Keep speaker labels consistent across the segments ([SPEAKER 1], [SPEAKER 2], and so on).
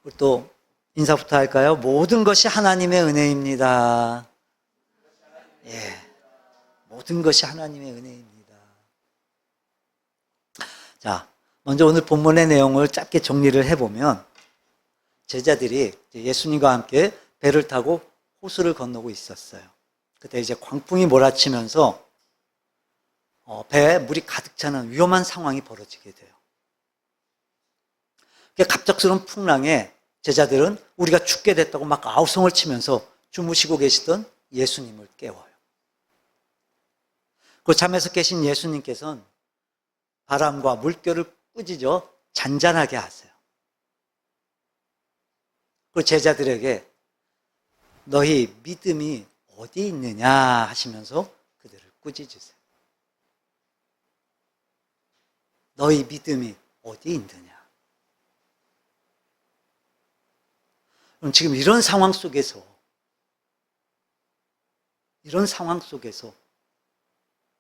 [SPEAKER 1] 우리 또 인사부터 할까요? 모든 것이 하나님의 은혜입니다. 예, 모든 것이 하나님의 은혜입니다. 자, 먼저 오늘 본문의 내용을 짧게 정리를 해보면 제자들이 예수님과 함께 배를 타고 호수를 건너고 있었어요. 그때 이제 광풍이 몰아치면서 배에 물이 가득 차는 위험한 상황이 벌어지게 돼요. 갑작스러운 풍랑에 제자들은 우리가 죽게 됐다고 막 아우성을 치면서 주무시고 계시던 예수님을 깨워요. 그 잠에서 깨신 예수님께서는 바람과 물결을 꾸짖어 잔잔하게 하세요. 그 제자들에게 너희 믿음이 어디 있느냐 하시면서 그들을 꾸짖으세요. 너희 믿음이 어디 있느냐. 그럼 지금 이런 상황 속에서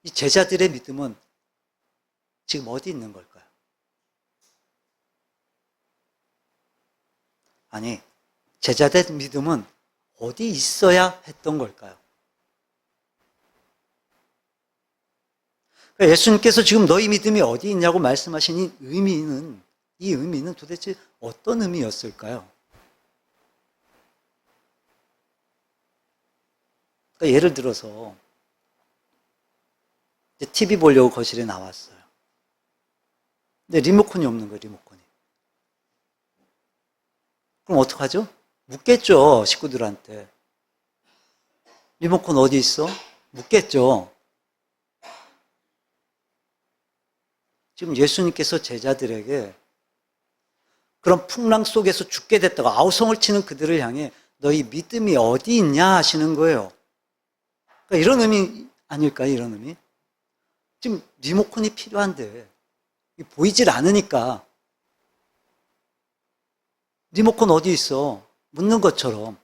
[SPEAKER 1] 이 제자들의 믿음은 지금 어디 있는 걸까요? 아니, 제자들의 믿음은 어디 있어야 했던 걸까요? 그러니까 예수님께서 지금 너희 믿음이 어디 있냐고 말씀하신 이 의미는 도대체 어떤 의미였을까요? 그러니까 예를 들어서 TV 보려고 거실에 나왔어요. 근데 리모컨이 없는 거예요, 리모컨이. 그럼 어떡하죠? 묻겠죠, 식구들한테. 리모컨 어디 있어? 묻겠죠. 지금 예수님께서 제자들에게 그런 풍랑 속에서 죽게 됐다가 아우성을 치는 그들을 향해 너희 믿음이 어디 있냐 하시는 거예요. 그러니까 이런 의미 아닐까요? 이런 의미? 지금 리모컨이 필요한데 보이질 않으니까 리모컨 어디 있어? 묻는 것처럼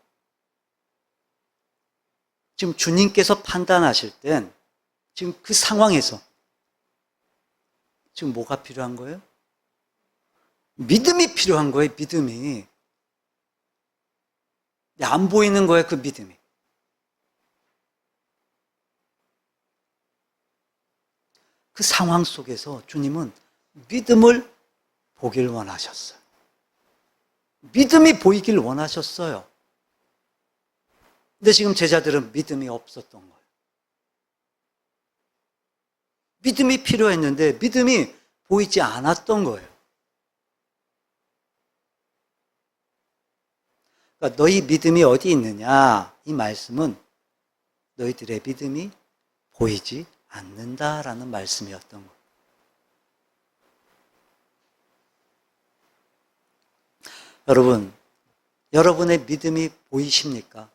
[SPEAKER 1] 지금 주님께서 판단하실 땐 지금 그 상황에서 지금 뭐가 필요한 거예요? 믿음이 필요한 거예요, 믿음이. 안 보이는 거예요, 그 믿음이. 그 상황 속에서 주님은 믿음을 보길 원하셨어요. 믿음이 보이길 원하셨어요. 근데 지금 제자들은 믿음이 없었던 거예요. 믿음이 필요했는데 믿음이 보이지 않았던 거예요. 그러니까 너희 믿음이 어디 있느냐? 이 말씀은 너희들의 믿음이 보이지 않는다라는 말씀이었던 거예요. 여러분, 여러분의 믿음이 보이십니까?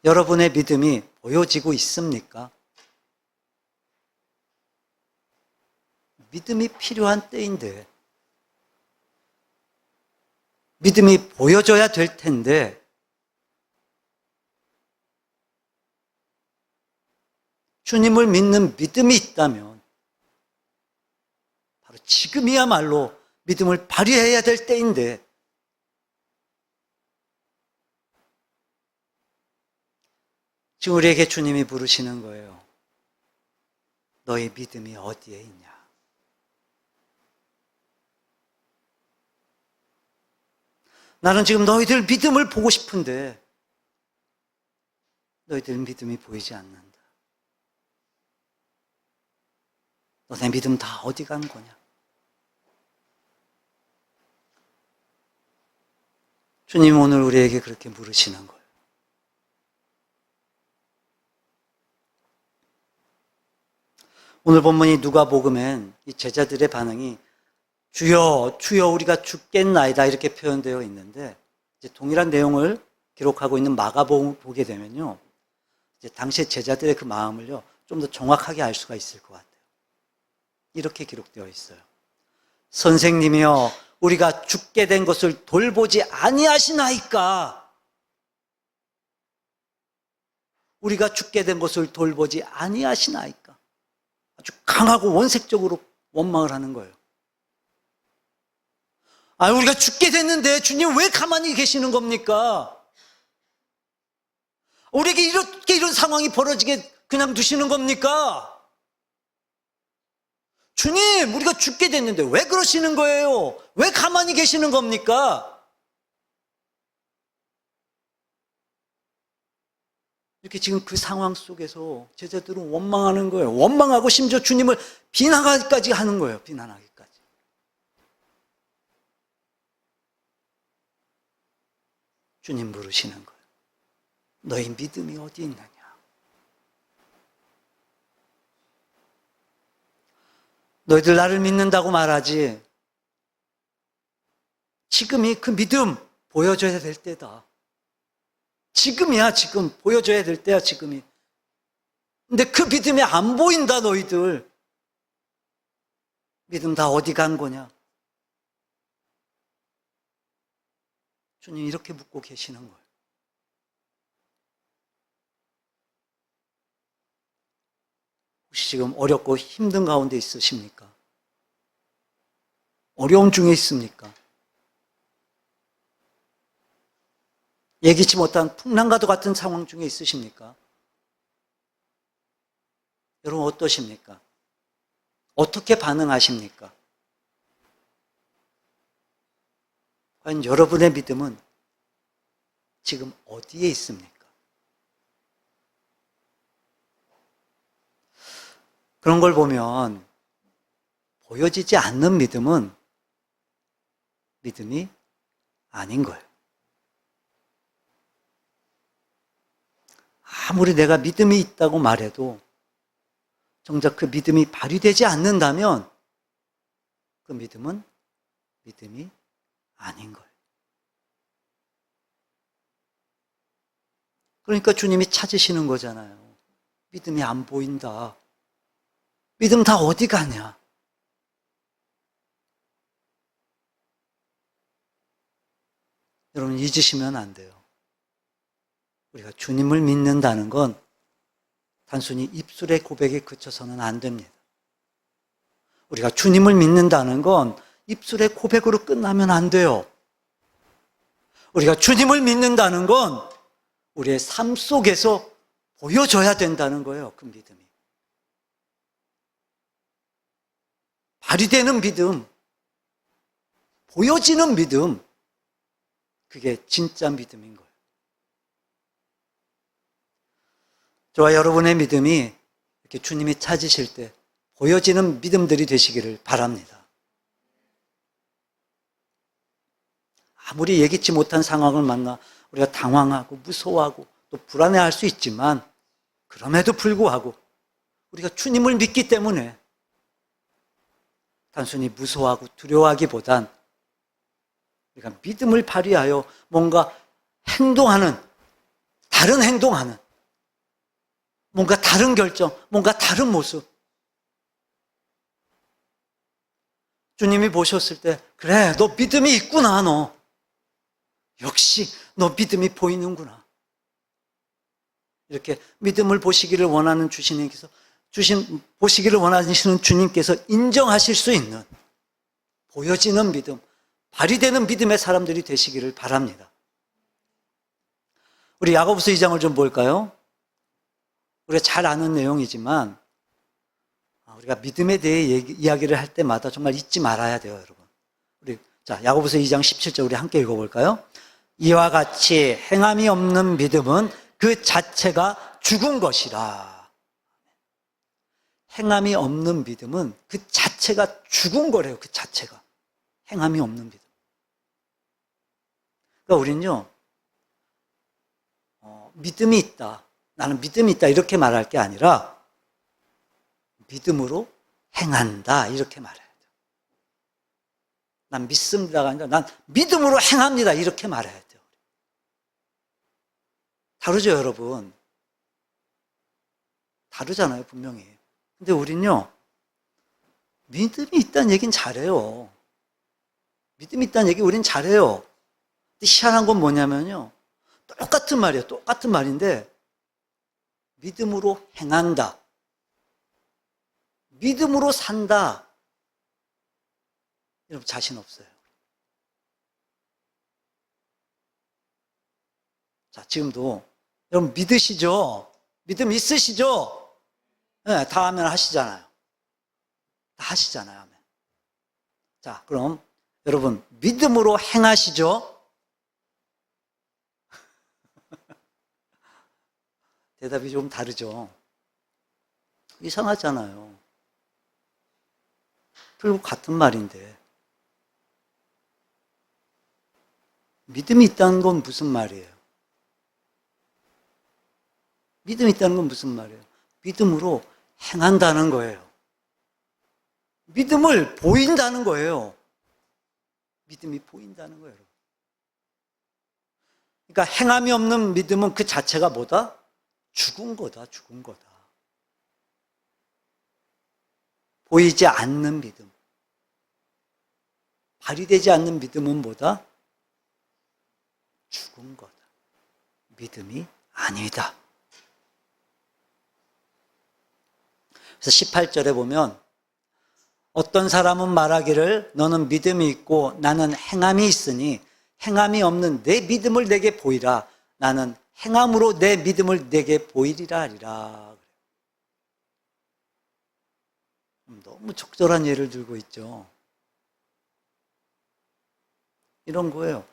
[SPEAKER 1] 여러분의 믿음이 보여지고 있습니까? 믿음이 필요한 때인데, 믿음이 보여져야 될 텐데, 주님을 믿는 믿음이 있다면 바로 지금이야말로 믿음을 발휘해야 될 때인데 지금 우리에게 주님이 부르시는 거예요. 너희 믿음이 어디에 있냐? 나는 지금 너희들 믿음을 보고 싶은데 너희들 믿음이 보이지 않는다. 너네 믿음 다 어디 간 거냐? 주님 오늘 우리에게 그렇게 물으시는 거예요. 오늘 본문이 누가복음엔 이 제자들의 반응이 주여 주여 우리가 죽겠나이다 이렇게 표현되어 있는데 이제 동일한 내용을 기록하고 있는 마가복음을 보게 되면요, 이제 당시 제자들의 그 마음을요 좀 더 정확하게 알 수가 있을 것 같아요. 이렇게 기록되어 있어요. 선생님이여 우리가 죽게 된 것을 돌보지 아니하시나이까? 우리가 죽게 된 것을 돌보지 아니하시나이까? 아주 강하고 원색적으로 원망을 하는 거예요. 우리가 죽게 됐는데 주님 왜 가만히 계시는 겁니까? 우리에게 이렇게 이런 상황이 벌어지게 그냥 두시는 겁니까? 주님, 우리가 죽게 됐는데 왜 그러시는 거예요? 왜 가만히 계시는 겁니까? 이렇게 지금 그 상황 속에서 제자들은 원망하는 거예요. 원망하고 심지어 주님을 비난하기까지 하는 거예요. 비난하기까지. 주님 물으시는 거예요. 너희 믿음이 어디 있느냐? 너희들 나를 믿는다고 말하지. 지금이 그 믿음 보여줘야 될 때다. 지금이야, 지금. 보여줘야 될 때야, 지금이. 근데 그 믿음이 안 보인다, 너희들. 믿음 다 어디 간 거냐? 주님 이렇게 묻고 계시는 거예요. 혹시 지금 어렵고 힘든 가운데 있으십니까? 어려움 중에 있습니까? 예기치 못한 풍랑과도 같은 상황 중에 있으십니까? 여러분 어떠십니까? 어떻게 반응하십니까? 과연 여러분의 믿음은 지금 어디에 있습니까? 그런 걸 보면 보여지지 않는 믿음은 믿음이 아닌 거예요. 아무리 내가 믿음이 있다고 말해도 정작 그 믿음이 발휘되지 않는다면 그 믿음은 믿음이 아닌 거예요. 그러니까 주님이 찾으시는 거잖아요. 믿음이 안 보인다. 믿음 다 어디 가냐? 여러분 잊으시면 안 돼요. 우리가 주님을 믿는다는 건 단순히 입술의 고백에 그쳐서는 안 됩니다. 우리가 주님을 믿는다는 건 입술의 고백으로 끝나면 안 돼요. 우리가 주님을 믿는다는 건 우리의 삶 속에서 보여져야 된다는 거예요. 그 믿음이. 발휘되는 믿음, 보여지는 믿음, 그게 진짜 믿음인 거예요. 저와 여러분의 믿음이 이렇게 주님이 찾으실 때 보여지는 믿음들이 되시기를 바랍니다. 아무리 예기치 못한 상황을 만나 우리가 당황하고 무서워하고 또 불안해할 수 있지만 그럼에도 불구하고 우리가 주님을 믿기 때문에 단순히 무서워하고 두려워하기보단 우리가 믿음을 발휘하여 뭔가 행동하는, 다른 행동하는, 뭔가 다른 결정, 뭔가 다른 모습. 주님이 보셨을 때, 그래, 너 믿음이 있구나, 너. 역시 너 믿음이 보이는구나. 이렇게 믿음을 보시기를 원하는 보시기를 원하시는 주님께서 인정하실 수 있는 보여지는 믿음, 발휘되는 믿음의 사람들이 되시기를 바랍니다. 우리 야고보서 2장을 좀 볼까요? 우리가 잘 아는 내용이지만 우리가 믿음에 대해 이야기를 할 때마다 정말 잊지 말아야 돼요, 여러분. 야고보서 2장 17절 우리 함께 읽어볼까요? 이와 같이 행함이 없는 믿음은 그 자체가 죽은 것이라. 행함이 없는 믿음은 그 자체가 죽은 거래요, 그 자체가. 행함이 없는 믿음. 그러니까 우리는요, 믿음이 있다. 나는 믿음이 있다. 이렇게 말할 게 아니라 믿음으로 행한다. 이렇게 말해야 돼요. 난 믿습니다가 아니라 난 믿음으로 행합니다. 이렇게 말해야 돼요. 다르죠, 여러분? 다르잖아요, 분명히. 근데 우린요, 믿음이 있다는 얘기는 잘해요. 믿음이 있다는 얘기 우린 잘해요. 근데 희한한 건 뭐냐면요, 똑같은 말이에요. 똑같은 말인데 믿음으로 행한다. 믿음으로 산다. 여러분 자신 없어요. 자, 지금도 여러분 믿으시죠? 믿음 있으시죠? 네, 다 하면 하시잖아요. 다 하시잖아요. 아멘. 자, 그럼 여러분 믿음으로 행하시죠? 대답이 좀 다르죠. 이상하잖아요. 결국 같은 말인데. 믿음이 있다는 건 무슨 말이에요? 믿음이 있다는 건 무슨 말이에요? 믿음으로 행한다는 거예요. 믿음을 보인다는 거예요. 믿음이 보인다는 거예요. 그러니까 행함이 없는 믿음은 그 자체가 뭐다? 죽은 거다, 죽은 거다. 보이지 않는 믿음. 발휘되지 않는 믿음은 뭐다? 죽은 거다. 믿음이 아니다. 그래서 18절에 보면 어떤 사람은 말하기를 너는 믿음이 있고 나는 행함이 있으니 행함이 없는 내 믿음을 내게 보이라. 나는 행함으로 내 믿음을 내게 보이리라 하리라. 너무 적절한 예를 들고 있죠. 이런 거예요.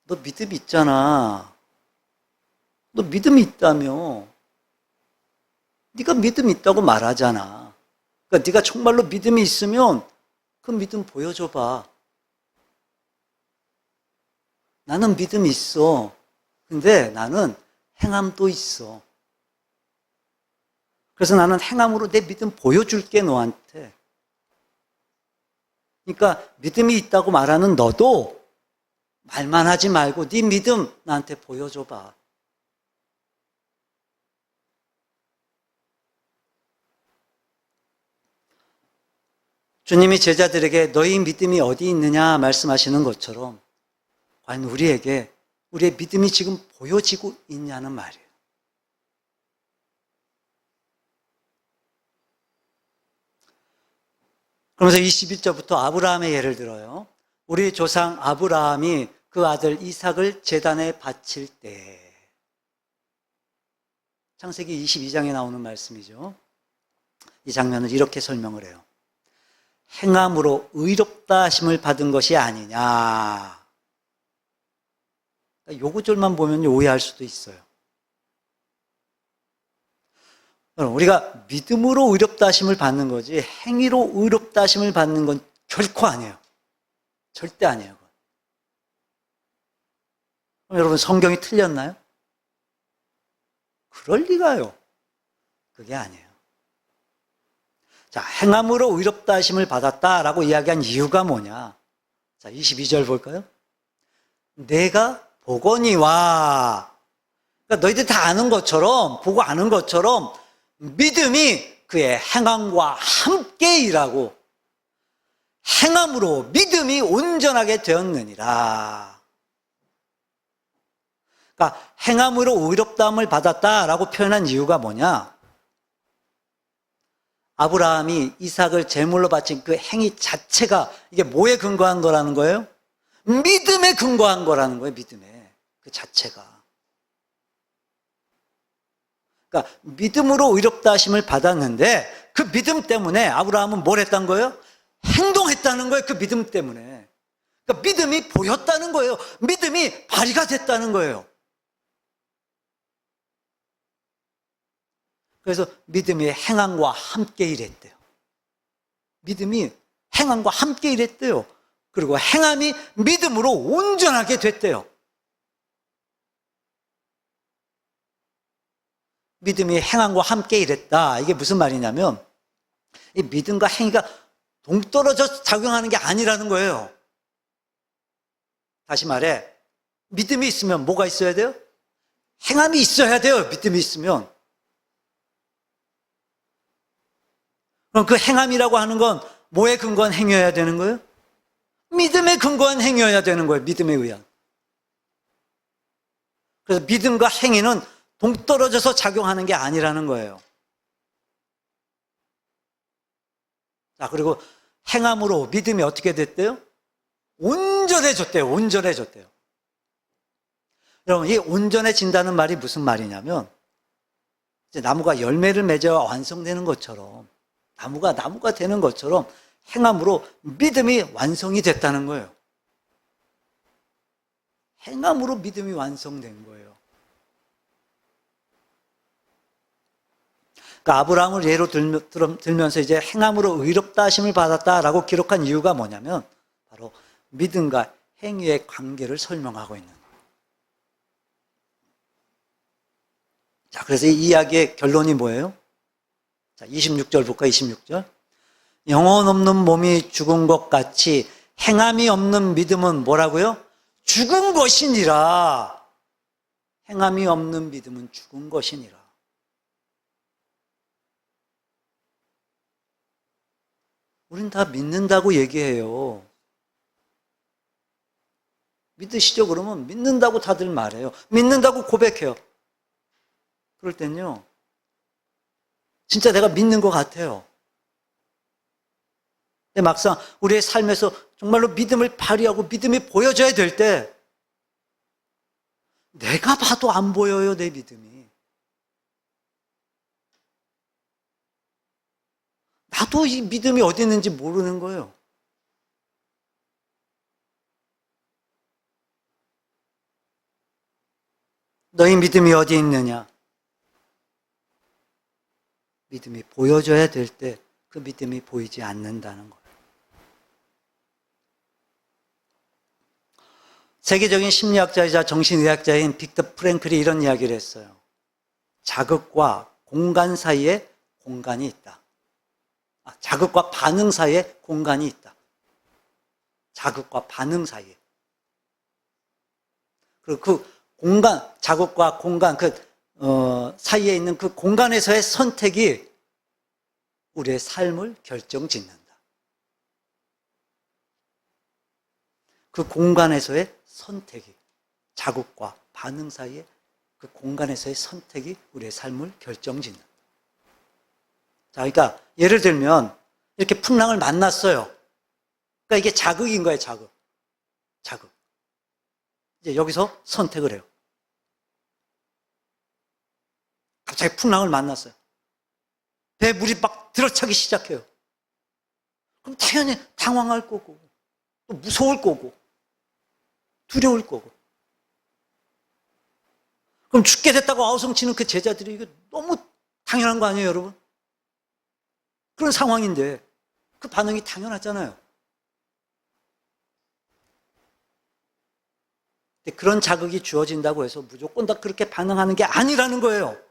[SPEAKER 1] 너 믿음이 있잖아. 너 믿음이 있다며. 네가 믿음이 있다고 말하잖아. 그러니까 네가 정말로 믿음이 있으면 그 믿음 보여줘봐. 나는 믿음이 있어. 근데 나는 행함도 있어. 그래서 나는 행함으로 내 믿음 보여줄게, 너한테. 그러니까 믿음이 있다고 말하는 너도 말만 하지 말고 네 믿음 나한테 보여줘봐. 주님이 제자들에게 너희 믿음이 어디 있느냐 말씀하시는 것처럼 과연 우리에게 우리의 믿음이 지금 보여지고 있냐는 말이에요. 그러면서 21절부터 아브라함의 예를 들어요. 우리 조상 아브라함이 그 아들 이삭을 제단에 바칠 때, 창세기 22장에 나오는 말씀이죠. 이 장면을 이렇게 설명을 해요. 행함으로 의롭다 하심을 받은 것이 아니냐. 요 구절만 보면 오해할 수도 있어요. 우리가 믿음으로 의롭다 하심을 받는 거지 행위로 의롭다 하심을 받는 건 결코 아니에요. 절대 아니에요. 그럼 여러분 성경이 틀렸나요? 그럴 리가요. 그게 아니에요. 자, 행함으로 의롭다 하심을 받았다라고 이야기한 이유가 뭐냐? 자, 22절 볼까요? 내가 보거니와, 그러니까 너희들 다 아는 것처럼, 보고 아는 것처럼 믿음이 그의 행함과 함께 일하고 행함으로 믿음이 온전하게 되었느니라. 그러니까 행함으로 의롭다함을 받았다라고 표현한 이유가 뭐냐? 아브라함이 이삭을 제물로 바친 그 행위 자체가 이게 뭐에 근거한 거라는 거예요? 믿음에 근거한 거라는 거예요. 믿음에. 그 자체가. 그러니까 믿음으로 의롭다 하심을 받았는데 그 믿음 때문에 아브라함은 뭘 했다는 거예요? 행동했다는 거예요. 그 믿음 때문에. 그러니까 믿음이 보였다는 거예요. 믿음이 발휘가 됐다는 거예요. 그래서 믿음이 행함과 함께 일했대요. 믿음이 행함과 함께 일했대요. 그리고 행함이 믿음으로 온전하게 됐대요. 믿음이 행함과 함께 일했다. 이게 무슨 말이냐면 이 믿음과 행위가 동떨어져 작용하는 게 아니라는 거예요. 다시 말해 믿음이 있으면 뭐가 있어야 돼요? 행함이 있어야 돼요. 믿음이 있으면. 그럼 그 행함이라고 하는 건 뭐에 근거한 행위여야 되는 거예요? 믿음에 근거한 행위여야 되는 거예요. 믿음에 의한. 그래서 믿음과 행위는 동떨어져서 작용하는 게 아니라는 거예요. 자, 그리고 행함으로 믿음이 어떻게 됐대요? 온전해졌대요. 온전해졌대요. 여러분, 이 온전해진다는 말이 무슨 말이냐면, 이제 나무가 열매를 맺어 완성되는 것처럼, 나무가 되는 것처럼 행함으로 믿음이 완성이 됐다는 거예요. 행함으로 믿음이 완성된 거예요. 그러니까 아브라함을 예로 들면서 이제 행함으로 의롭다 하심을 받았다라고 기록한 이유가 뭐냐면 바로 믿음과 행위의 관계를 설명하고 있는 거예요. 자, 그래서 이 이야기의 결론이 뭐예요? 자, 26절 볼까? 26절. 영혼 없는 몸이 죽은 것 같이 행함이 없는 믿음은 뭐라고요? 죽은 것이니라. 행함이 없는 믿음은 죽은 것이니라. 우린 다 믿는다고 얘기해요. 믿으시죠? 그러면 믿는다고 다들 말해요. 믿는다고 고백해요. 그럴 땐요, 진짜 내가 믿는 것 같아요. 근데 막상 우리의 삶에서 정말로 믿음을 발휘하고 믿음이 보여져야 될 때, 내가 봐도 안 보여요, 내 믿음이. 나도 이 믿음이 어디 있는지 모르는 거예요. 너희 믿음이 어디 있느냐? 믿음이 보여져야 될 때 그 믿음이 보이지 않는다는 거예요. 세계적인 심리학자이자 정신의학자인 빅터 프랭클이 이런 이야기를 했어요. 자극과 공간 사이에 공간이 있다. 자극과 반응 사이에 공간이 있다. 자극과 반응 사이에. 그리고 그 공간, 자극과 공간, 사이에 있는 그 공간에서의 선택이 우리의 삶을 결정짓는다. 그 공간에서의 선택이, 자극과 반응 사이에 그 공간에서의 선택이 우리의 삶을 결정짓는다. 자, 그러니까 예를 들면 이렇게 풍랑을 만났어요. 그러니까 이게 자극인 거예요, 자극. 자극. 이제 여기서 선택을 해요. 갑자기 풍랑을 만났어요. 배에 물이 막 들어차기 시작해요. 그럼 당연히 당황할 거고, 또 무서울 거고, 두려울 거고. 그럼 죽게 됐다고 아우성치는 그 제자들이 이거 너무 당연한 거 아니에요, 여러분? 그런 상황인데 그 반응이 당연하잖아요. 근데 그런 자극이 주어진다고 해서 무조건 다 그렇게 반응하는 게 아니라는 거예요.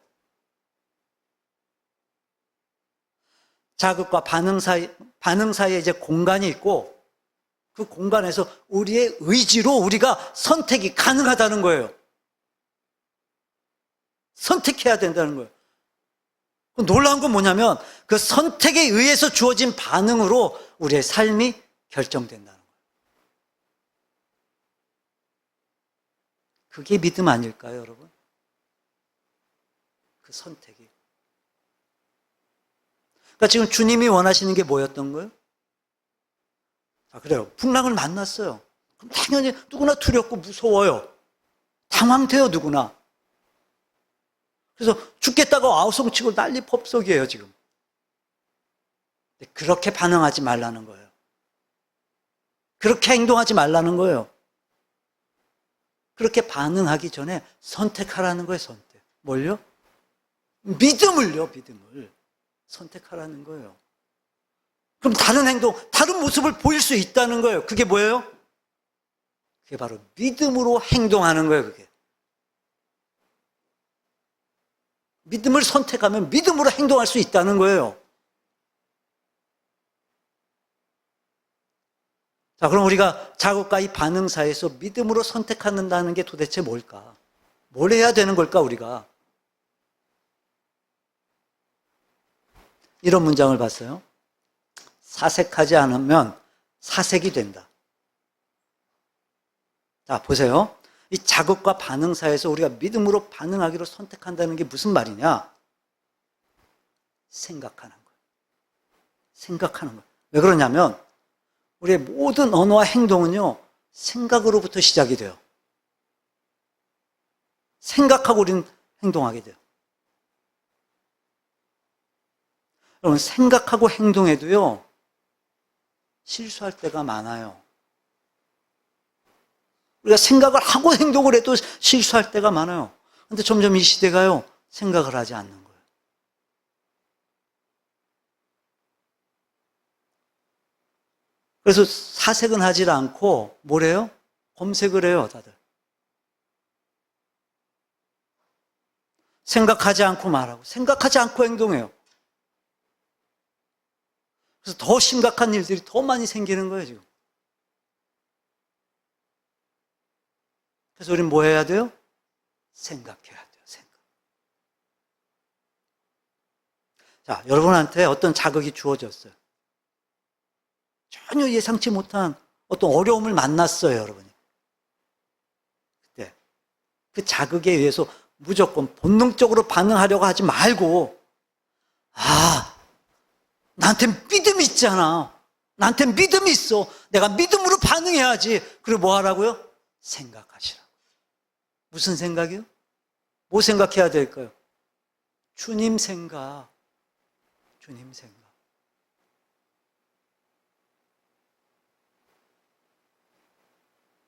[SPEAKER 1] 자극과 반응 사이에 이제 공간이 있고 그 공간에서 우리의 의지로 우리가 선택이 가능하다는 거예요. 선택해야 된다는 거예요. 놀라운 건 뭐냐면 그 선택에 의해서 주어진 반응으로 우리의 삶이 결정된다는 거예요. 그게 믿음 아닐까요, 여러분? 그 선택이. 그러니까 지금 주님이 원하시는 게 뭐였던 거예요? 그래요. 풍랑을 만났어요. 그럼 당연히 누구나 두렵고 무서워요. 당황돼요, 누구나. 그래서 죽겠다고 아우성치고 난리 법석이에요, 지금. 그렇게 반응하지 말라는 거예요. 그렇게 행동하지 말라는 거예요. 그렇게 반응하기 전에 선택하라는 거예요, 선택. 뭘요? 믿음을요, 믿음을. 선택하라는 거예요. 그럼 다른 행동, 다른 모습을 보일 수 있다는 거예요. 그게 뭐예요? 그게 바로 믿음으로 행동하는 거예요, 그게. 믿음을 선택하면 믿음으로 행동할 수 있다는 거예요. 자, 그럼 우리가 자극과 이 반응 사이에서 믿음으로 선택한다는 게 도대체 뭘까? 뭘 해야 되는 걸까, 우리가? 이런 문장을 봤어요. 사색하지 않으면 사색이 된다. 자, 보세요. 이 자극과 반응 사이에서 우리가 믿음으로 반응하기로 선택한다는 게 무슨 말이냐? 생각하는 거예요. 생각하는 거예요. 왜 그러냐면 우리의 모든 언어와 행동은요, 생각으로부터 시작이 돼요. 생각하고 우리는 행동하게 돼요. 여러분, 생각하고 행동해도요, 실수할 때가 많아요. 우리가 생각을 하고 행동을 해도 실수할 때가 많아요. 근데 점점 이 시대가요, 생각을 하지 않는 거예요. 그래서 사색은 하질 않고, 뭐래요? 검색을 해요, 다들. 생각하지 않고 말하고, 생각하지 않고 행동해요. 그래서 더 심각한 일들이 더 많이 생기는 거예요, 지금. 그래서 우리는 뭐 해야 돼요? 생각해야 돼요, 생각. 자, 여러분한테 어떤 자극이 주어졌어요. 전혀 예상치 못한 어떤 어려움을 만났어요, 여러분이. 그때 그 자극에 의해서 무조건 본능적으로 반응하려고 하지 말고, 나한테 믿음이 있잖아. 나한테 믿음이 있어. 내가 믿음으로 반응해야지. 그리고 뭐 하라고요? 생각하시라고. 무슨 생각이요? 뭐 생각해야 될까요? 주님 생각. 주님 생각.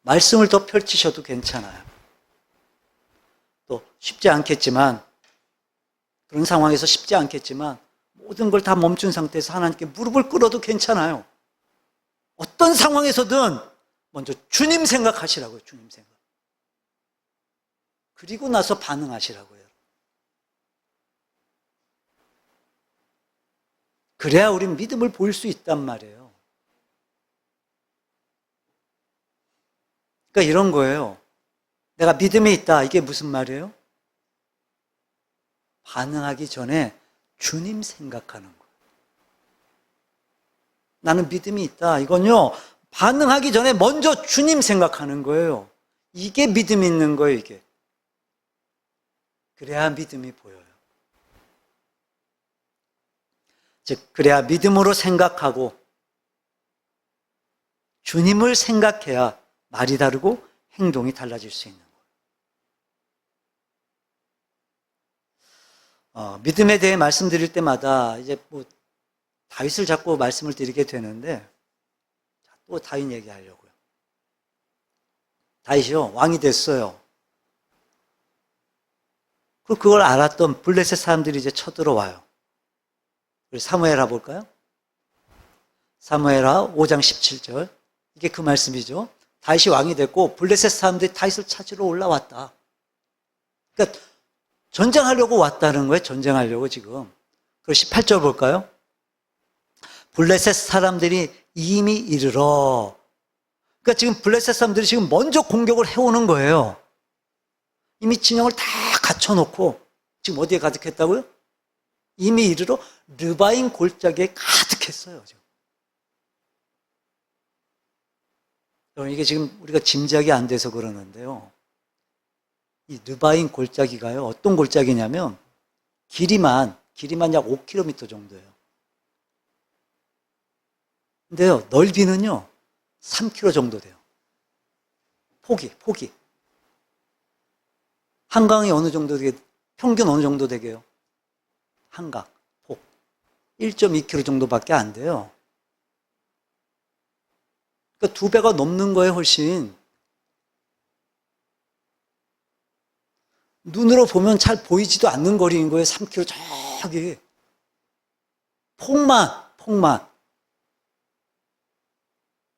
[SPEAKER 1] 말씀을 더 펼치셔도 괜찮아요. 또 쉽지 않겠지만, 그런 상황에서 쉽지 않겠지만, 모든 걸 다 멈춘 상태에서 하나님께 무릎을 꿇어도 괜찮아요. 어떤 상황에서든 먼저 주님 생각하시라고요, 주님 생각. 그리고 나서 반응하시라고요. 그래야 우린 믿음을 보일 수 있단 말이에요. 그러니까 이런 거예요. 내가 믿음이 있다. 이게 무슨 말이에요? 반응하기 전에 주님 생각하는 거예요. 나는 믿음이 있다. 이건요, 반응하기 전에 먼저 주님 생각하는 거예요. 이게 믿음 있는 거예요, 이게. 그래야 믿음이 보여요. 즉, 그래야 믿음으로 생각하고 주님을 생각해야 말이 다르고 행동이 달라질 수 있는 거예요. 믿음에 대해 말씀드릴 때마다 이제 다윗을 자꾸 말씀을 드리게 되는데, 또 다윗 얘기하려고요. 다윗이요, 왕이 됐어요. 그걸 알았던 블레셋 사람들이 이제 쳐들어와요. 우리 사무엘하 볼까요? 사무엘하 5장 17절. 이게 그 말씀이죠. 다윗이 왕이 됐고 블레셋 사람들이 다윗을 찾으러 올라왔다. 그러니까 전쟁하려고 왔다는 거예요. 전쟁하려고 지금. 그리고 18절 볼까요? 블레셋 사람들이 이미 이르러. 그러니까 지금 블레셋 사람들이 지금 먼저 공격을 해오는 거예요. 이미 진영을 다 갖춰놓고 지금 어디에 가득했다고요? 이미 이르러 르바임 골짜기에 가득했어요. 지금. 여러분, 이게 지금 우리가 짐작이 안 돼서 그러는데요. 이 르바임 골짜기가요, 어떤 골짜기냐면 길이만 약 5km 정도예요. 근데요, 넓이는요 3km 정도 돼요. 폭이. 한강이 어느 정도 되게, 평균 어느 정도 되게요? 한강, 폭 1.2km 정도밖에 안 돼요. 그러니까 2배가 넘는 거예요, 훨씬. 눈으로 보면 잘 보이지도 않는 거리인 거예요, 3km 저기. 폭만.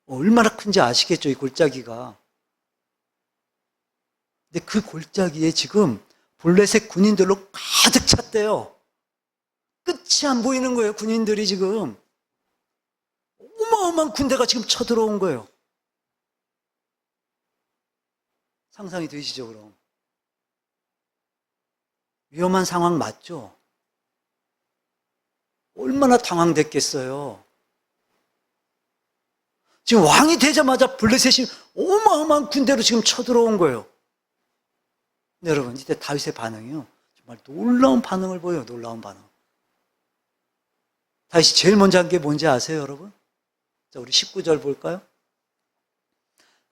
[SPEAKER 1] 얼마나 큰지 아시겠죠, 이 골짜기가. 근데 그 골짜기에 지금 블레셋 군인들로 가득 찼대요. 끝이 안 보이는 거예요, 군인들이 지금. 어마어마한 군대가 지금 쳐들어온 거예요. 상상이 되시죠, 그럼? 위험한 상황 맞죠? 얼마나 당황됐겠어요. 지금 왕이 되자마자 블레셋이 어마어마한 군대로 지금 쳐들어온 거예요. 네, 여러분, 이때 다윗의 반응이요, 정말 놀라운 반응을 보여요. 놀라운 반응. 다윗이 제일 먼저 한 게 뭔지 아세요, 여러분? 자, 우리 19절 볼까요?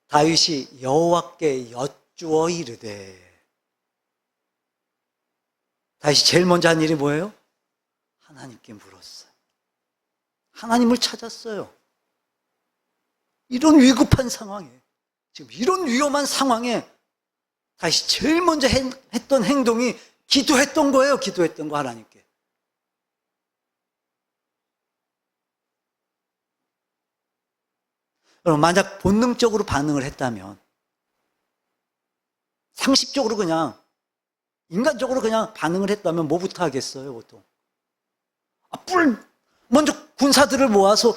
[SPEAKER 1] 다윗이 여호와께 여쭈어 이르되. 다시 제일 먼저 한 일이 뭐예요? 하나님께 물었어요. 하나님을 찾았어요. 이런 위급한 상황에, 지금 이런 위험한 상황에 다시 제일 먼저 했던 행동이 기도했던 거예요. 기도했던 거 하나님께. 여러분, 만약 본능적으로 반응을 했다면, 상식적으로 그냥, 인간적으로 그냥 반응을 했다면 뭐부터 하겠어요, 보통? 먼저 군사들을 모아서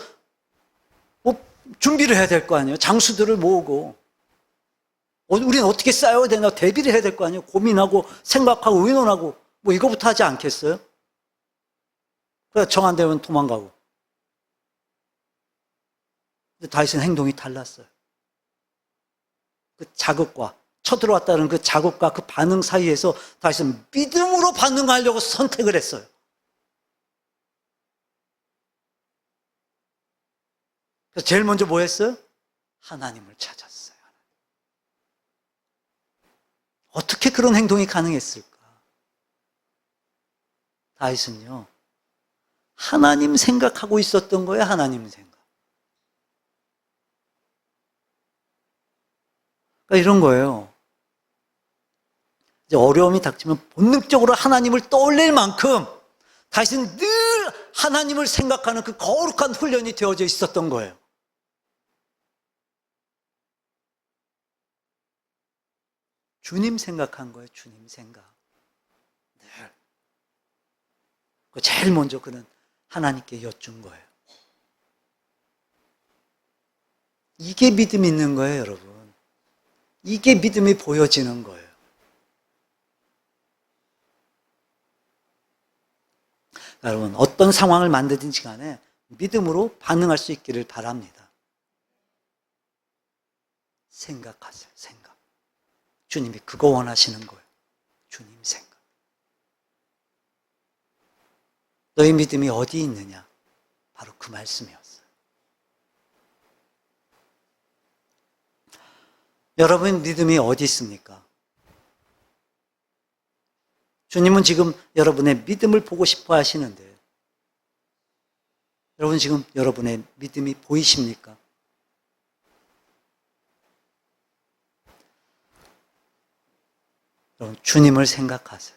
[SPEAKER 1] 뭐 준비를 해야 될 거 아니에요. 장수들을 모으고. 우리는 어떻게 싸워야 되나 대비를 해야 될 거 아니에요. 고민하고 생각하고 의논하고 뭐 이거부터 하지 않겠어요? 그래서 정 안 되면 도망가고. 근데 다윗은 행동이 달랐어요. 그 자극과 쳐들어왔다는 그 자극과 그 반응 사이에서 다윗은 믿음으로 반응하려고 선택을 했어요. 그래서 제일 먼저 뭐 했어요? 하나님을 찾았어요. 어떻게 그런 행동이 가능했을까? 다윗은요, 하나님 생각하고 있었던 거예요. 하나님 생각. 그러니까 이런 거예요. 이제 어려움이 닥치면 본능적으로 하나님을 떠올릴 만큼 다윗은 늘 하나님을 생각하는 그 거룩한 훈련이 되어져 있었던 거예요. 주님 생각한 거예요. 주님 생각. 늘. 제일 먼저 그는 하나님께 여쭌 거예요. 이게 믿음 있는 거예요, 여러분. 이게 믿음이 보여지는 거예요. 여러분, 어떤 상황을 만들든지 간에 믿음으로 반응할 수 있기를 바랍니다. 생각하세요, 생각. 주님이 그거 원하시는 거예요. 주님 생각. 너희 믿음이 어디 있느냐? 바로 그 말씀이었어요. 여러분 믿음이 어디 있습니까? 주님은 지금 여러분의 믿음을 보고 싶어 하시는데, 여러분 지금 여러분의 믿음이 보이십니까? 여러분, 주님을 생각하세요.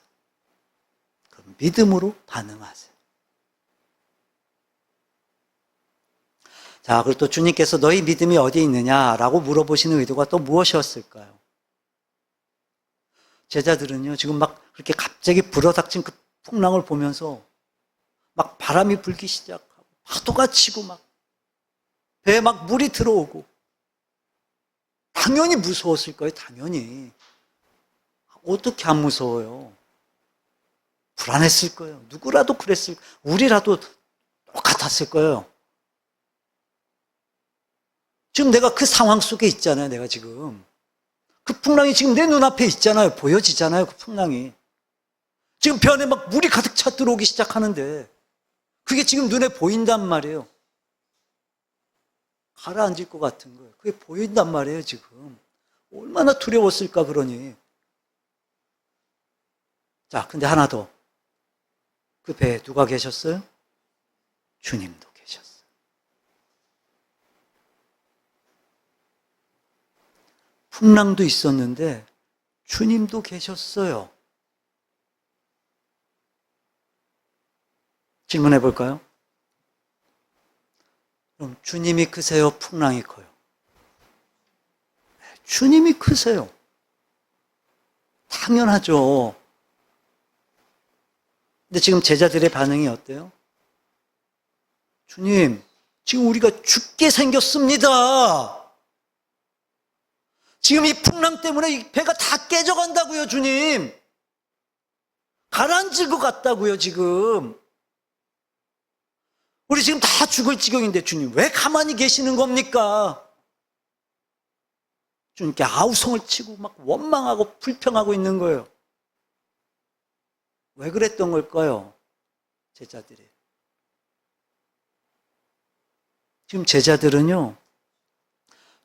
[SPEAKER 1] 그럼 믿음으로 반응하세요. 자, 그리고 또 주님께서 너희 믿음이 어디 있느냐라고 물어보시는 의도가 또 무엇이었을까요? 제자들은요, 지금 막 그렇게 갑자기 불어닥친 그 풍랑을 보면서 막 바람이 불기 시작하고 파도가 치고 막 배에 막 물이 들어오고 당연히 무서웠을 거예요, 당연히. 어떻게 안 무서워요? 불안했을 거예요. 누구라도 그랬을 거예요. 우리라도 똑같았을 거예요. 지금 내가 그 상황 속에 있잖아요, 내가 지금. 그 풍랑이 지금 내 눈앞에 있잖아요. 보여지잖아요, 그 풍랑이. 지금 배 안에 막 물이 가득 차 들어오기 시작하는데 그게 지금 눈에 보인단 말이에요. 가라앉을 것 같은 거예요. 그게 보인단 말이에요, 지금. 얼마나 두려웠을까, 그러니. 자, 근데 하나 더. 그 배에 누가 계셨어요? 주님도 계셨어요. 풍랑도 있었는데 주님도 계셨어요. 질문해 볼까요? 그럼 주님이 크세요? 풍랑이 커요? 주님이 크세요. 당연하죠. 근데 지금 제자들의 반응이 어때요? 주님, 지금 우리가 죽게 생겼습니다. 지금 이 풍랑 때문에 이 배가 다 깨져간다고요, 주님. 가라앉을 것 같다고요, 지금. 우리 지금 다 죽을 지경인데 주님 왜 가만히 계시는 겁니까? 주님께 아우성을 치고 막 원망하고 불평하고 있는 거예요. 왜 그랬던 걸까요? 제자들이. 지금 제자들은요,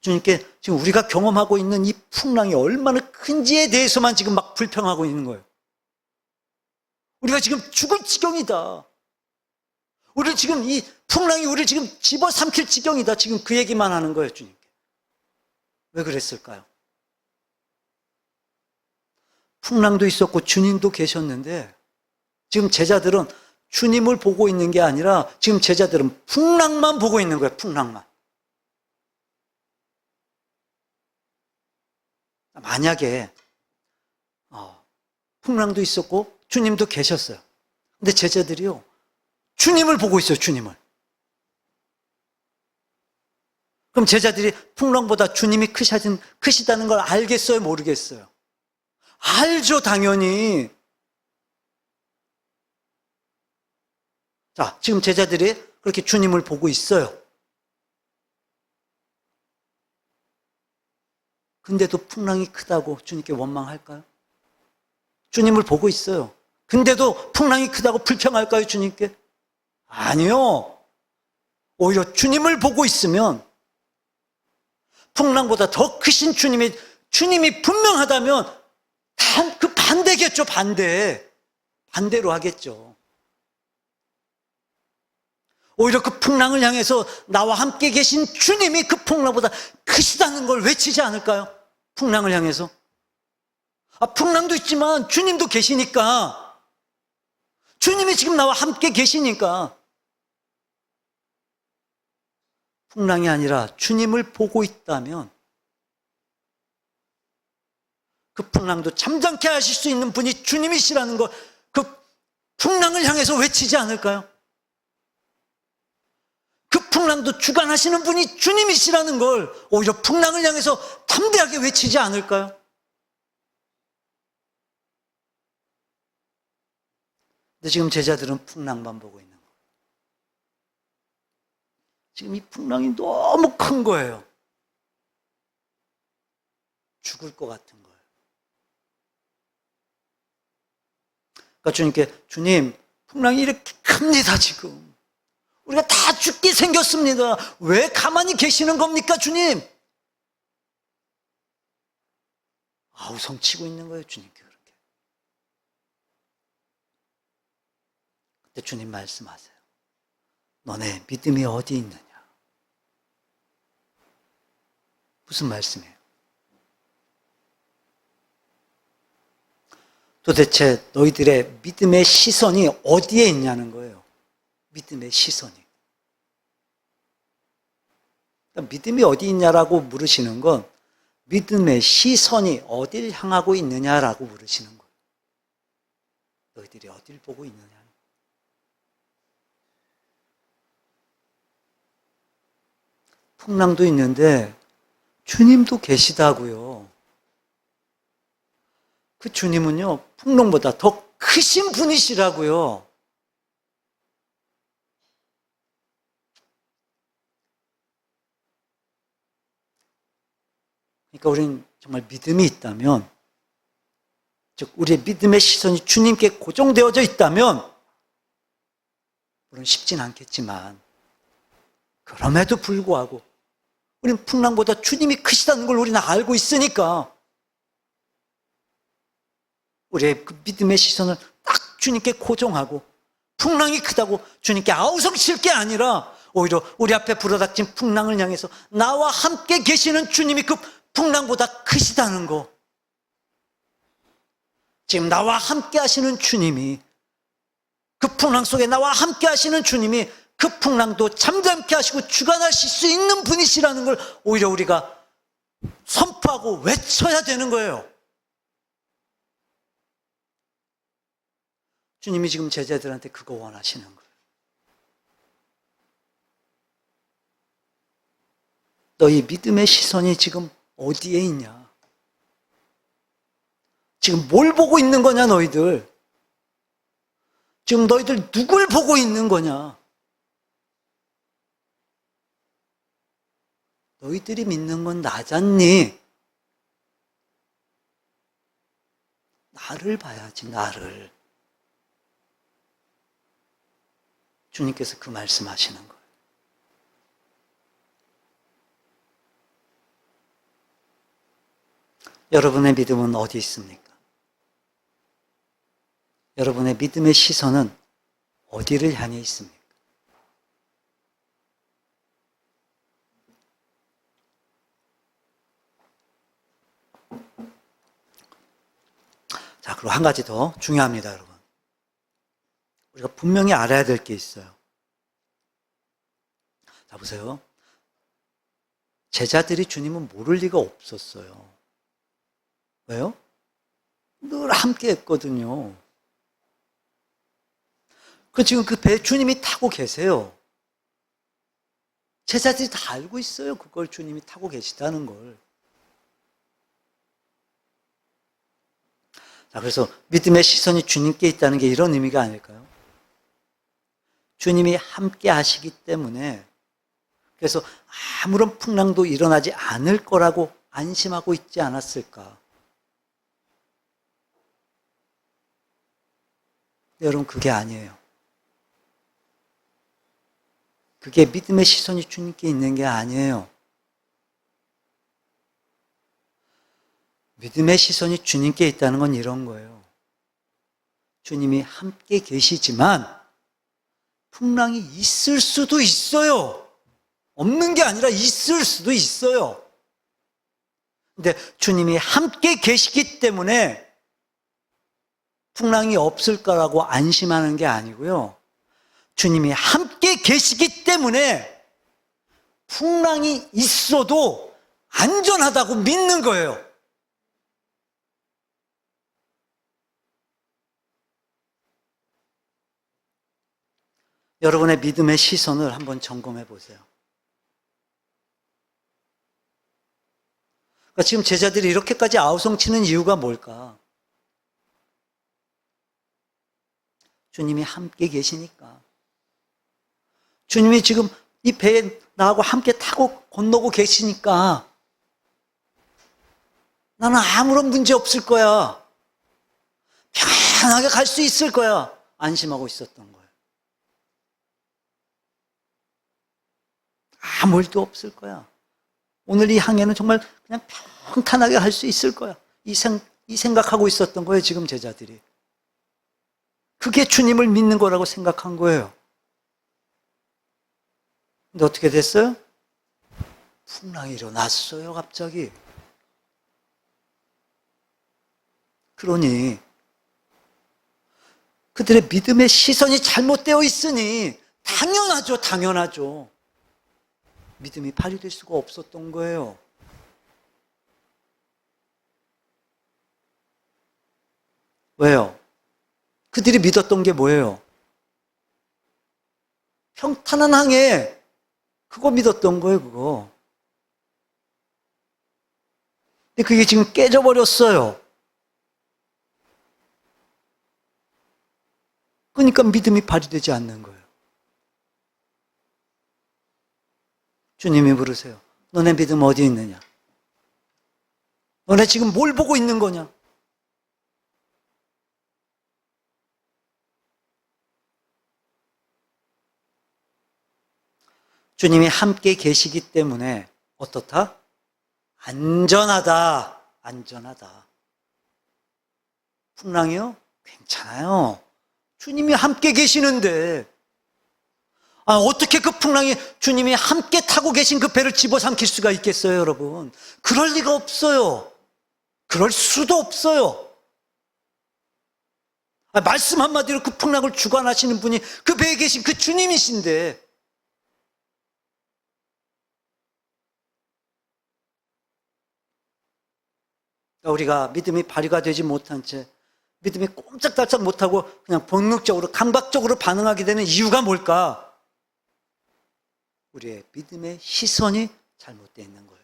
[SPEAKER 1] 주님께 지금 우리가 경험하고 있는 이 풍랑이 얼마나 큰지에 대해서만 지금 막 불평하고 있는 거예요. 우리가 지금 죽을 지경이다. 우리 지금 이 풍랑이 우리를 지금 집어삼킬 지경이다. 지금 그 얘기만 하는 거예요, 주님께. 왜 그랬을까요? 풍랑도 있었고 주님도 계셨는데 지금 제자들은 주님을 보고 있는 게 아니라 지금 제자들은 풍랑만 보고 있는 거예요, 풍랑만. 만약에 풍랑도 있었고 주님도 계셨어요. 근데 제자들이요, 주님을 보고 있어요, 주님을. 그럼 제자들이 풍랑보다 주님이 크시다는 걸 알겠어요, 모르겠어요? 알죠, 당연히. 자, 지금 제자들이 그렇게 주님을 보고 있어요. 근데도 풍랑이 크다고 주님께 원망할까요? 주님을 보고 있어요. 근데도 풍랑이 크다고 불평할까요, 주님께? 아니요. 오히려 주님을 보고 있으면 풍랑보다 더 크신 주님이 분명하다면 그 반대겠죠, 반대. 반대로 하겠죠. 오히려 그 풍랑을 향해서 나와 함께 계신 주님이 그 풍랑보다 크시다는 걸 외치지 않을까요? 풍랑을 향해서. 풍랑도 있지만 주님도 계시니까, 주님이 지금 나와 함께 계시니까 풍랑이 아니라 주님을 보고 있다면 그 풍랑도 잠잠케 하실 수 있는 분이 주님이시라는 걸 그 풍랑을 향해서 외치지 않을까요? 그 풍랑도 주관하시는 분이 주님이시라는 걸 오히려 풍랑을 향해서 담대하게 외치지 않을까요? 근데 지금 제자들은 풍랑만 보고 있는 거예요. 지금 이 풍랑이 너무 큰 거예요. 죽을 것 같은 거예요. 그러니까 주님께, 주님, 풍랑이 이렇게 큽니다, 지금. 우리가 다 죽게 생겼습니다. 왜 가만히 계시는 겁니까, 주님? 아우성치고 있는 거예요, 주님께 그렇게. 그때 주님 말씀하세요. 너네 믿음이 어디 있느냐? 무슨 말씀이에요? 도대체 너희들의 믿음의 시선이 어디에 있냐는 거예요. 믿음의 시선이. 그러니까 믿음이 어디 있냐라고 물으시는 건 믿음의 시선이 어딜 향하고 있느냐라고 물으시는 거예요. 너희들이 어딜 보고 있느냐. 풍랑도 있는데 주님도 계시다고요. 그 주님은요, 풍랑보다 더 크신 분이시라고요. 그러니까 우리는 정말 믿음이 있다면, 즉 우리의 믿음의 시선이 주님께 고정되어져 있다면, 물론 쉽진 않겠지만 그럼에도 불구하고 우리는 풍랑보다 주님이 크시다는 걸 우리는 알고 있으니까 우리의 그 믿음의 시선을 딱 주님께 고정하고, 풍랑이 크다고 주님께 아우성칠 게 아니라 오히려 우리 앞에 불어닥친 풍랑을 향해서 나와 함께 계시는 주님이 그 풍랑보다 크시다는 거, 지금 나와 함께 하시는 주님이, 그 풍랑 속에 나와 함께 하시는 주님이 그 풍랑도 잠잠케 하시고 주관하실 수 있는 분이시라는 걸 오히려 우리가 선포하고 외쳐야 되는 거예요. 주님이 지금 제자들한테 그거 원하시는 거예요. 너희 믿음의 시선이 지금 어디에 있냐? 지금 뭘 보고 있는 거냐, 너희들? 지금 너희들 누굴 보고 있는 거냐? 너희들이 믿는 건 나잖니? 나를 봐야지, 나를. 주님께서 그 말씀하시는 거예요. 여러분의 믿음은 어디 있습니까? 여러분의 믿음의 시선은 어디를 향해 있습니까? 자, 그리고 한 가지 더 중요합니다, 여러분. 우리가 분명히 알아야 될 게 있어요. 자, 보세요. 제자들이 주님은 모를 리가 없었어요. 왜요? 늘 함께 했거든요. 지금 그 배에 주님이 타고 계세요. 제자들이 다 알고 있어요. 그걸 주님이 타고 계시다는 걸. 자, 그래서 믿음의 시선이 주님께 있다는 게 이런 의미가 아닐까요? 주님이 함께 하시기 때문에 그래서 아무런 풍랑도 일어나지 않을 거라고 안심하고 있지 않았을까? 여러분, 그게 아니에요. 그게 믿음의 시선이 주님께 있는 게 아니에요. 믿음의 시선이 주님께 있다는 건 이런 거예요. 주님이 함께 계시지만 풍랑이 있을 수도 있어요. 없는 게 아니라 있을 수도 있어요. 근데 주님이 함께 계시기 때문에 풍랑이 없을 거라고 안심하는 게 아니고요. 주님이 함께 계시기 때문에 풍랑이 있어도 안전하다고 믿는 거예요. 여러분의 믿음의 시선을 한번 점검해 보세요. 그러니까 지금 제자들이 이렇게까지 아우성치는 이유가 뭘까? 주님이 함께 계시니까. 주님이 지금 이 배에 나하고 함께 타고 건너고 계시니까 나는 아무런 문제 없을 거야. 편하게 갈 수 있을 거야. 안심하고 있었던 거예요. 아무 일도 없을 거야. 오늘 이 항해는 정말 그냥 평탄하게 할 수 있을 거야. 이 생각하고 있었던 거예요, 지금 제자들이. 그게 주님을 믿는 거라고 생각한 거예요. 근데 어떻게 됐어요? 풍랑이 일어났어요, 갑자기. 그러니 그들의 믿음의 시선이 잘못되어 있으니 당연하죠. 믿음이 발휘될 수가 없었던 거예요. 왜요? 그들이 믿었던 게 뭐예요? 평탄한 항해. 그거 믿었던 거예요, 그거. 근데 그게 지금 깨져버렸어요. 그러니까 믿음이 발휘되지 않는 거예요. 주님이 물으세요. 너네 믿음 어디 있느냐? 너네 지금 뭘 보고 있는 거냐? 주님이 함께 계시기 때문에 어떻다? 안전하다. 풍랑이요? 괜찮아요. 주님이 함께 계시는데 어떻게 그 풍랑이 주님이 함께 타고 계신 그 배를 집어삼킬 수가 있겠어요, 여러분? 그럴 리가 없어요. 그럴 수도 없어요. 말씀 한마디로 그 풍랑을 주관하시는 분이 그 배에 계신 그 주님이신데 우리가 믿음이 발휘가 되지 못한 채 믿음이 꼼짝달싹 못하고 그냥 본능적으로 강박적으로 반응하게 되는 이유가 뭘까? 우리의 믿음의 시선이 잘못되어 있는 거예요.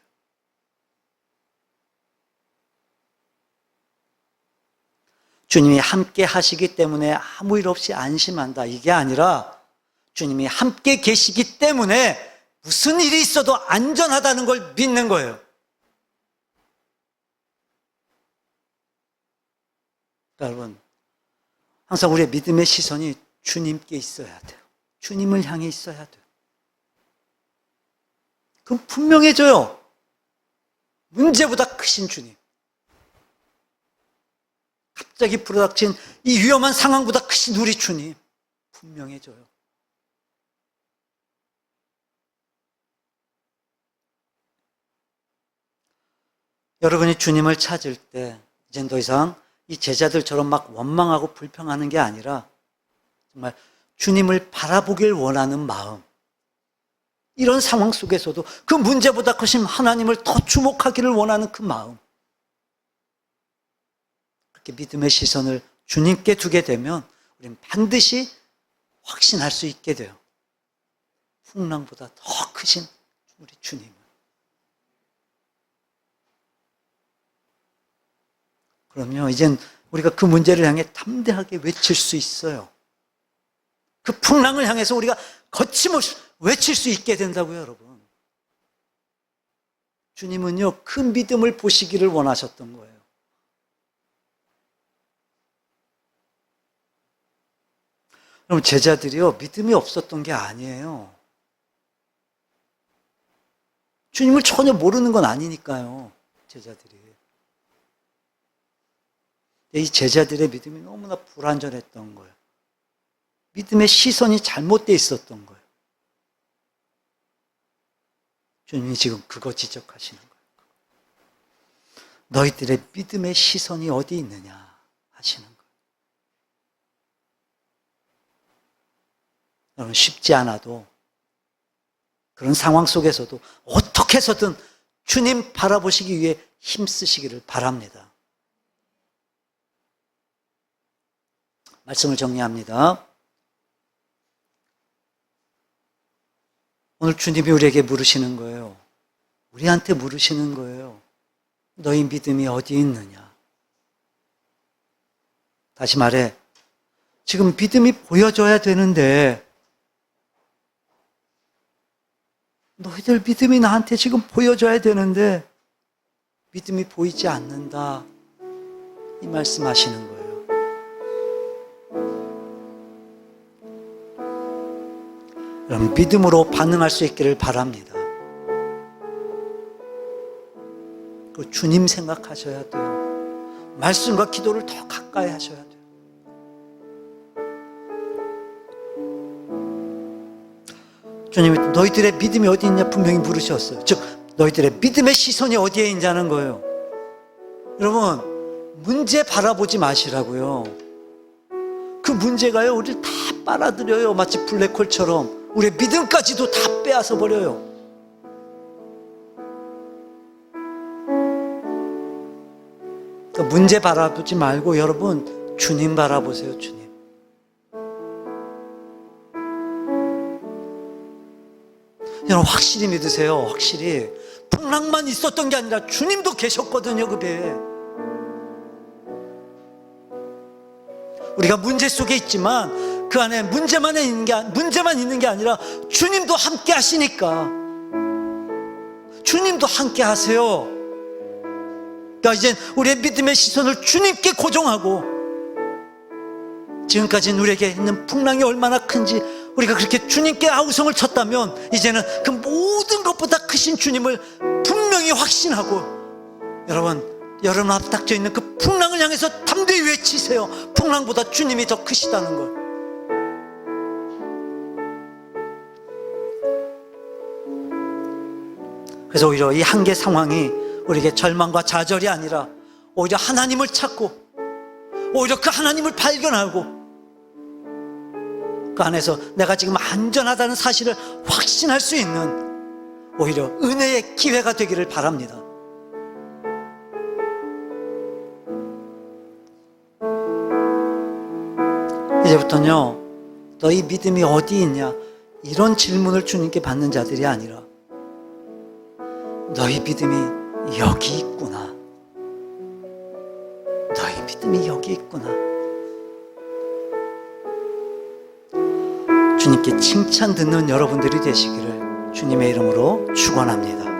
[SPEAKER 1] 주님이 함께 하시기 때문에 아무 일 없이 안심한다. 이게 아니라 주님이 함께 계시기 때문에 무슨 일이 있어도 안전하다는 걸 믿는 거예요. 여러분, 항상 우리의 믿음의 시선이 주님께 있어야 돼요. 주님을 향해 있어야 돼요. 그럼 분명해져요. 문제보다 크신 주님. 갑자기 불어닥친 이 위험한 상황보다 크신 우리 주님 분명해져요. 여러분이 주님을 찾을 때 이젠 더 이상 이 제자들처럼 막 원망하고 불평하는 게 아니라 정말 주님을 바라보길 원하는 마음, 이런 상황 속에서도 그 문제보다 크신 하나님을 더 주목하기를 원하는 그 마음, 그렇게 믿음의 시선을 주님께 두게 되면 우리는 반드시 확신할 수 있게 돼요. 풍랑보다 더 크신 우리 주님. 그럼요, 이젠 우리가 그 문제를 향해 담대하게 외칠 수 있어요. 그 풍랑을 향해서 우리가 거침없이 외칠 수 있게 된다고요, 여러분. 주님은요, 그 믿음을 보시기를 원하셨던 거예요. 여러분, 제자들이요, 믿음이 없었던 게 아니에요. 주님을 전혀 모르는 건 아니니까요, 제자들이. 이 제자들의 믿음이 너무나 불완전했던 거예요. 믿음의 시선이 잘못되어 있었던 거예요. 주님이 지금 그거 지적하시는 거예요. 너희들의 믿음의 시선이 어디 있느냐 하시는 거예요. 여러분, 쉽지 않아도 그런 상황 속에서도 어떻게 해서든 주님 바라보시기 위해 힘쓰시기를 바랍니다. 말씀을 정리합니다. 오늘 주님이 우리에게 물으시는 거예요. 우리한테 물으시는 거예요. 너희 믿음이 어디 있느냐? 다시 말해, 지금 믿음이 보여줘야 되는데 너희들 믿음이 나한테 지금 보여줘야 되는데 믿음이 보이지 않는다. 이 말씀하시는 거예요. 여러분, 믿음으로 반응할 수 있기를 바랍니다. 그 주님 생각하셔야 돼요. 말씀과 기도를 더 가까이 하셔야 돼요. 주님이 너희들의 믿음이 어디 있냐 분명히 물으셨어요. 즉 너희들의 믿음의 시선이 어디에 있냐는 거예요. 여러분, 문제 바라보지 마시라고요. 그 문제가요, 우리를 다 빨아들여요. 마치 블랙홀처럼 우리의 믿음까지도 다 빼앗아 버려요. 그러니까 문제 바라보지 말고 여러분, 주님 바라보세요. 주님. 여러분, 확실히 믿으세요. 확실히 풍랑만 있었던 게 아니라 주님도 계셨거든요, 그 배에. 우리가 문제 속에 있지만 그 안에 문제만 있는 게 아니라 주님도 함께 하시니까. 주님도 함께 하세요. 그러니까 이제 우리의 믿음의 시선을 주님께 고정하고, 지금까지는 우리에게 있는 풍랑이 얼마나 큰지 우리가 그렇게 주님께 아우성을 쳤다면 이제는 그 모든 것보다 크신 주님을 분명히 확신하고, 여러분 앞에 닥쳐 있는 그 풍랑을 향해서 담대히 외치세요. 풍랑보다 주님이 더 크시다는 걸. 그래서 오히려 이 한계 상황이 우리에게 절망과 좌절이 아니라 오히려 하나님을 찾고, 오히려 그 하나님을 발견하고, 그 안에서 내가 지금 안전하다는 사실을 확신할 수 있는 오히려 은혜의 기회가 되기를 바랍니다. 이제부터는요, 너희 믿음이 어디 있냐 이런 질문을 주님께 받는 자들이 아니라 너희 믿음이 여기 있구나, 너희 믿음이 여기 있구나, 주님께 칭찬 듣는 여러분들이 되시기를 주님의 이름으로 축원합니다.